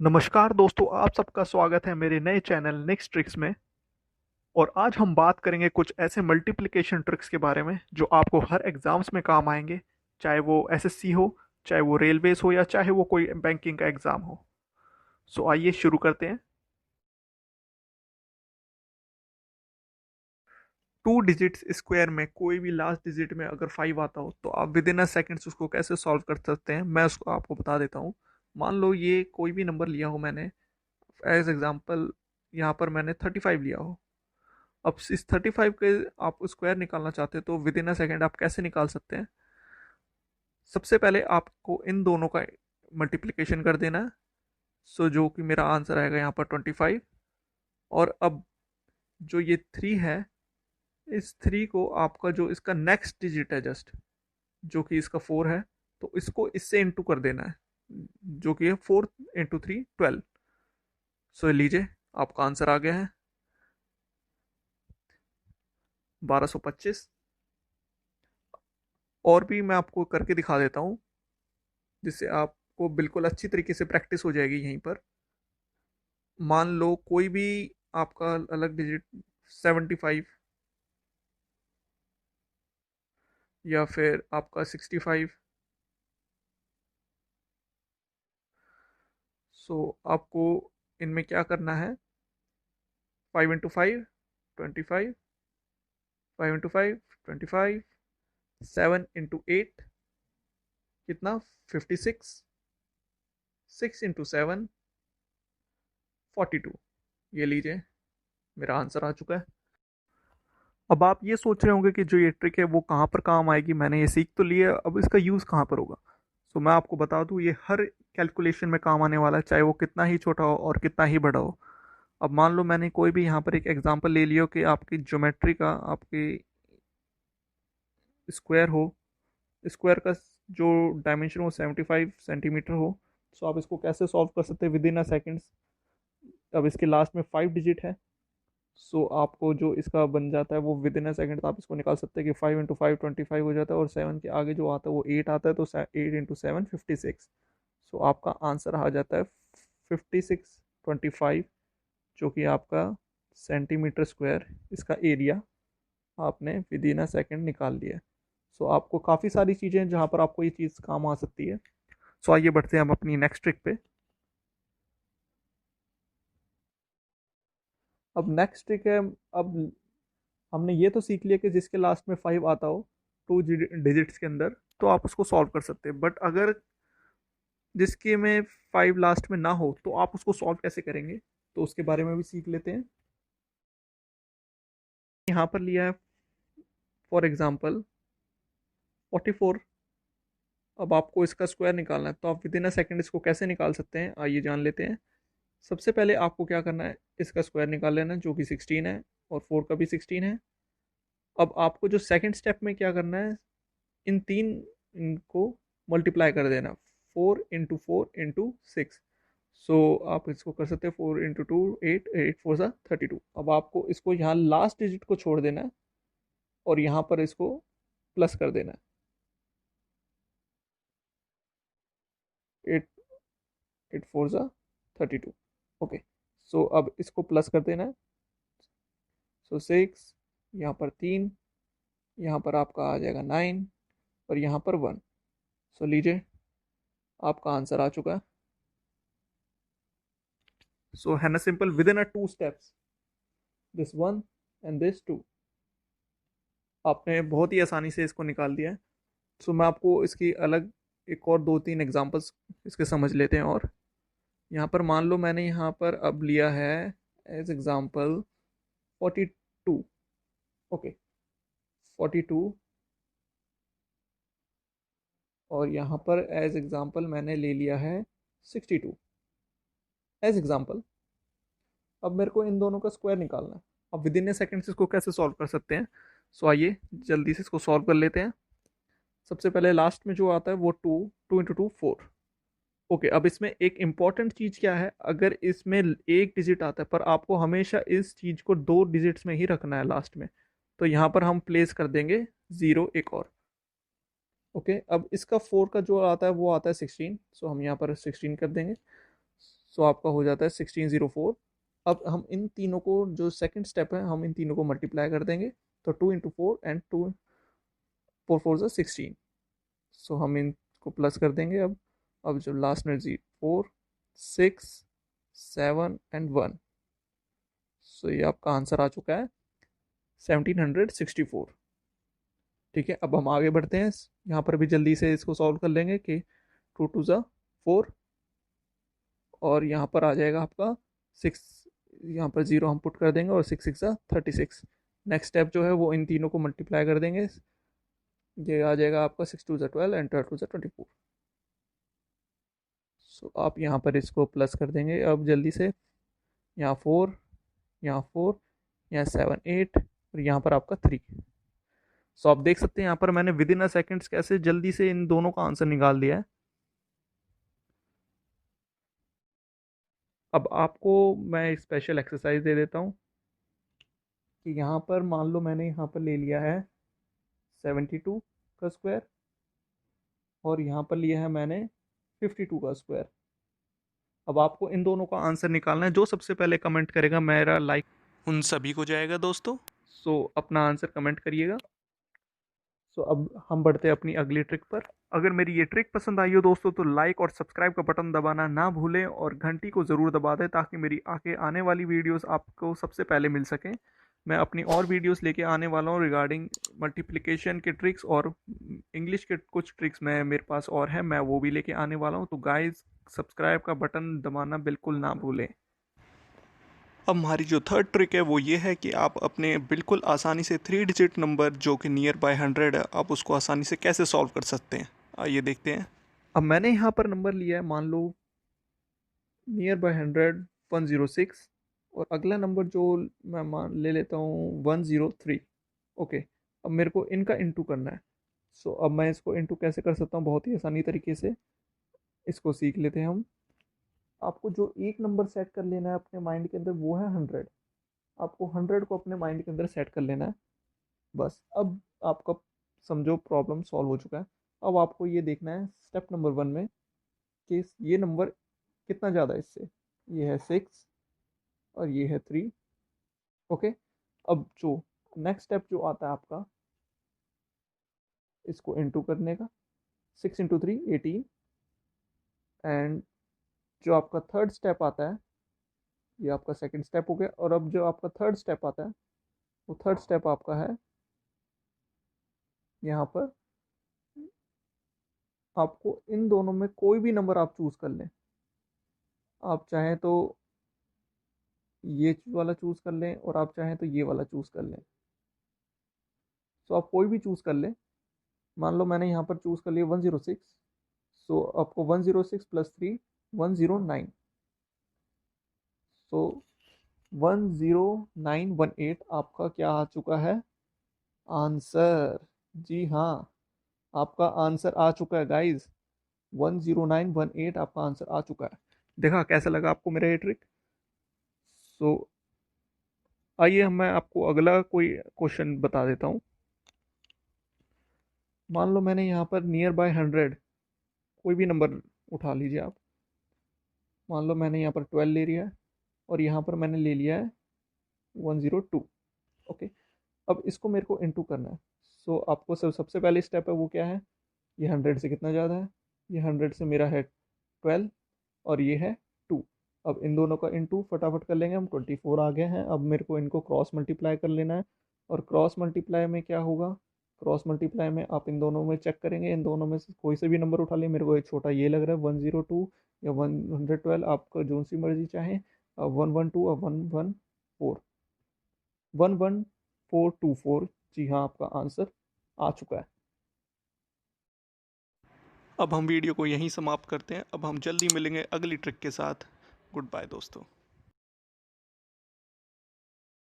नमस्कार दोस्तों, आप सबका स्वागत है मेरे नए चैनल नेक्स्ट ट्रिक्स में। और आज हम बात करेंगे कुछ ऐसे मल्टीप्लिकेशन ट्रिक्स के बारे में जो आपको हर एग्जाम्स में काम आएंगे। चाहे वो एसएससी हो, चाहे वो रेलवेज हो, या चाहे वो कोई बैंकिंग का एग्जाम हो। सो आइए शुरू करते हैं। 2 डिजिट्स स्क्वायर में कोई भी लास्ट डिजिट में अगर 5 आता हो तो आप विद इन अ सेकेंड्स उसको कैसे सॉल्व कर सकते हैं, मैं उसको आपको बता देता हूँ। मान लो ये कोई भी नंबर लिया हो मैंने, एज एग्जाम्पल यहाँ पर मैंने 35 लिया हो। अब इस 35 के आप स्क्वायर निकालना चाहते हैं तो विद इन अ सेकेंड आप कैसे निकाल सकते हैं। सबसे पहले आपको इन दोनों का मल्टीप्लिकेशन कर देना है। सो जो कि मेरा आंसर आएगा यहाँ पर 25। और अब जो ये 3 है, इस 3 को आपका जो इसका नेक्स्ट डिजिट है जस्ट, जो कि इसका 4 है, तो इसको इससे इंटू कर देना है, जो कि है 4 × 3 12। सो लीजिए, आपका आंसर आ गया है 1225। और भी मैं आपको करके दिखा देता हूँ, जिससे आपको बिल्कुल अच्छी तरीके से प्रैक्टिस हो जाएगी यहीं पर। मान लो कोई भी आपका अलग डिजिट 75, या फिर आपका 65। सो आपको इनमें क्या करना है, 5 × 5 25, 5 × 5 25, 7 × 8 कितना, 56, 6 × 7 42। ये लीजिए, मेरा आंसर आ चुका है। अब आप ये सोच रहे होंगे कि जो ये ट्रिक है वो कहाँ पर काम आएगी, मैंने ये सीख तो लिया, अब इसका यूज़ कहाँ पर होगा। सो मैं आपको बता दूँ, ये हर कैलकुलेशन में काम आने वाला है, चाहे वो कितना ही छोटा हो और कितना ही बड़ा हो। अब मान लो मैंने कोई भी यहाँ पर एक एग्जांपल ले लिया कि आपकी ज्योमेट्री का, आपकी स्क्वायर हो, स्क्वायर का जो डायमेंशन वो 75 सेंटीमीटर हो। सो आप इसको कैसे सॉल्व कर सकते हैं विद इन अ सेकेंड्स। अब इसके लास्ट में 5 डिजिट है। सो आपको जो इसका बन जाता है वो विद इन अ सेकेंड आप इसको निकाल सकते हैं कि 5 × 5 25 हो जाता है, और 7 के आगे जो आता है वो 8 आता है, तो 8 × 7 56। सो आपका आंसर आ जाता है 5625, जो कि आपका सेंटीमीटर स्क्वायर, इसका एरिया आपने विद इन अ सेकेंड निकाल लिया। सो आपको काफ़ी सारी चीज़ें जहाँ पर आपको ये चीज़ काम आ सकती है। सो आइए बढ़ते हैं हम अपनी नेक्स्ट ट्रिक पे। अब नेक्स्ट ट्रिक है, अब हमने ये तो सीख लिया कि जिसके लास्ट में 5 आता हो 2 डिजिट्स के अंदर, तो आप उसको सॉल्व कर सकते हैं। बट अगर जिसके में 5 लास्ट में ना हो तो आप उसको सॉल्व कैसे करेंगे, तो उसके बारे में भी सीख लेते हैं। यहाँ पर लिया है फॉर एग्जाम्पल 44। अब आपको इसका स्क्वायर निकालना है, तो आप विद इन अ सेकेंड इसको कैसे निकाल सकते हैं, आइए जान लेते हैं। सबसे पहले आपको क्या करना है, इसका स्क्वायर निकाल लेना है, जो कि 16 है, और 4 का भी 16 है। अब आपको जो सेकंड स्टेप में क्या करना है, इन तीन इनको मल्टीप्लाई कर देना, 4 × 4 × 6। सो आप इसको कर सकते हैं 4 × 2 8, 8 4 32। अब आपको इसको यहाँ लास्ट डिजिट को छोड़ देना है, और यहाँ पर इसको प्लस कर देना है, 8 8 4 32। ओके, सो अब इसको प्लस कर देना है। सो 6, यहाँ पर 3, यहाँ पर आपका आ जाएगा 9, और यहाँ पर 1। सो लीजिए, आपका आंसर आ चुका है। सो है ना simple, with in a 2 steps, this 1 and this 2, आपने बहुत ही आसानी से इसको निकाल दिया है। सो मैं आपको इसकी अलग एक और 2 3 एग्जांपल्स इसके समझ लेते हैं। और यहाँ पर मान लो मैंने यहाँ पर अब लिया है एज एग्जांपल 42। ओके, 42। और यहाँ पर एज एग्जांपल मैंने ले लिया है 62 एज एग्जांपल। अब मेरे को इन दोनों का स्क्वायर निकालना है। अब विद इन ए सेकेंड इसको कैसे सॉल्व कर सकते हैं, सो आइए जल्दी से इसको सॉल्व कर लेते हैं। सबसे पहले लास्ट में जो आता है वो 2, 2 × 2 4। ओके, अब इसमें एक इंपॉर्टेंट चीज़ क्या है, अगर इसमें एक डिजिट आता है पर आपको हमेशा इस चीज़ को 2 डिजिट्स में ही रखना है लास्ट में, तो यहाँ पर हम प्लेस कर देंगे 0 एक और। ओके, अब इसका 4 का जो आता है वो आता है 16, सो हम यहाँ पर 16 कर देंगे। सो आपका हो जाता है 1604। अब हम इन तीनों को, जो सेकंड स्टेप है, हम इन तीनों को मल्टीप्लाई कर देंगे। तो 2 × 4 एंड 4 4 16। सो हम इनको प्लस कर देंगे। अब जो लास्ट में 4 6 7 एंड 1। सो ये आपका आंसर आ चुका है 1764। ठीक है, अब हम आगे बढ़ते हैं। यहाँ पर भी जल्दी से इसको सॉल्व कर लेंगे कि 2 2 ज़ा 4, और यहाँ पर आ जाएगा आपका 6। यहाँ पर 0 हम पुट कर देंगे और 6 6 ज़ा 36। नेक्स्ट स्टेप जो है वो इन तीनों को मल्टीप्लाई कर देंगे। ये आ जाएगा आपका 6 2 ज़ा 12 एंड 12 2 ज़ा 24। सो आप यहाँ पर इसको प्लस कर देंगे अब जल्दी से। यहाँ 4, यहाँ 4, यहाँ 7 8, और यहाँ पर आपका 3। सो आप देख सकते हैं यहाँ पर मैंने विद इन अ सेकेंड्स कैसे जल्दी से इन दोनों का आंसर निकाल दिया है। अब आपको मैं एक स्पेशल एक्सरसाइज दे देता हूँ कि यहाँ पर मान लो मैंने यहाँ पर ले लिया है 72 का स्क्वायर, और यहाँ पर लिया है मैंने 52 का स्क्वायर। अब आपको इन दोनों का आंसर निकालना है। जो सबसे पहले कमेंट करेगा मेरा लाइक उन सभी को जाएगा दोस्तों। सो अपना आंसर कमेंट करिएगा। सो अब हम बढ़ते हैं अपनी अगली ट्रिक पर। अगर मेरी ये ट्रिक पसंद आई हो दोस्तों तो लाइक और सब्सक्राइब का बटन दबाना ना भूलें, और घंटी को ज़रूर दबा दें ताकि मेरी आगे आने वाली वीडियोस आपको सबसे पहले मिल सकें। मैं अपनी और वीडियोस लेके आने वाला हूँ रिगार्डिंग मल्टीप्लिकेशन के ट्रिक्स, और इंग्लिश के कुछ ट्रिक्स मैं मेरे पास और है, मैं वो भी लेके आने वाला हूँ। तो गाइज, सब्सक्राइब का बटन दबाना बिल्कुल ना भूलें। अब हमारी जो थर्ड ट्रिक है वो ये है कि आप अपने बिल्कुल आसानी से 3 डिजिट नंबर जो कि नियर बाय 100 है, आप उसको आसानी से कैसे सॉल्व कर सकते हैं, आइए देखते हैं। अब मैंने यहाँ पर नंबर लिया है, मान लो नियर बाय 100 106, और अगला नंबर जो मैं मान ले लेता हूँ 103। ओके, अब मेरे को इनका इंटू करना है। सो अब मैं इसको इंटू कैसे कर सकता हूँ, बहुत ही आसानी तरीके से इसको सीख लेते हैं हम। आपको जो एक नंबर सेट कर लेना है अपने माइंड के अंदर वो है 100। आपको 100 को अपने माइंड के अंदर सेट कर लेना है बस। अब आपका समझो प्रॉब्लम सॉल्व हो चुका है। अब आपको ये देखना है स्टेप नंबर 1 में कि ये नंबर कितना ज़्यादा है इससे। ये है 6 और ये है 3। ओके, अब जो नेक्स्ट स्टेप जो आता है आपका इसको इंटू करने का। 6 × 3 18। एंड जो आपका थर्ड स्टेप आता है, ये आपका सेकंड स्टेप हो गया, और अब जो आपका थर्ड स्टेप आता है वो थर्ड स्टेप आपका है यहाँ पर। आपको इन दोनों में कोई भी नंबर आप चूज़ कर लें। आप चाहें तो ये वाला चूज़ कर लें, और आप चाहें तो ये वाला चूज़ कर लें। सो आप कोई भी चूज़ कर लें। मान लो मैंने यहाँ पर चूज़ कर लिया 106। सो आपको 106 + 3 109। सो 10918 आपका क्या आ चुका है, आंसर। जी हाँ, आपका आंसर आ चुका है गाइज। 10918 आपका आंसर आ चुका है। देखा कैसा लगा आपको मेरा ये ट्रिक। सो आइए मैं आपको अगला कोई क्वेश्चन बता देता हूँ। मान लो मैंने यहाँ पर नियर बाय 100 कोई भी नंबर उठा लीजिए आप। मान लो मैंने यहाँ पर 12 ले लिया है, और यहाँ पर मैंने ले लिया है 102। ओके, अब इसको मेरे को इंटू करना है। सो आपको सबसे पहले स्टेप है वो क्या है, ये 100 से कितना ज़्यादा है। ये 100 से मेरा है 12, और ये है 2। अब इन दोनों का इंटू फटाफट कर लेंगे हम। 24 आ गए हैं। अब मेरे को इनको क्रॉस मल्टीप्लाई कर लेना है। और क्रॉस मल्टीप्लाई में क्या होगा, क्रॉस मल्टीप्लाई में आप इन दोनों में चेक करेंगे, इन दोनों में से कोई से भी नंबर उठा लें। मेरे को एक छोटा ये लग रहा है 102 या 112, आपका जो सी मर्जी चाहे। 112 और 114, 11424। जी हाँ, आपका आंसर आ चुका है। अब हम वीडियो को यहीं समाप्त करते हैं। अब हम जल्दी मिलेंगे अगली ट्रिक के साथ। गुड बाय दोस्तों।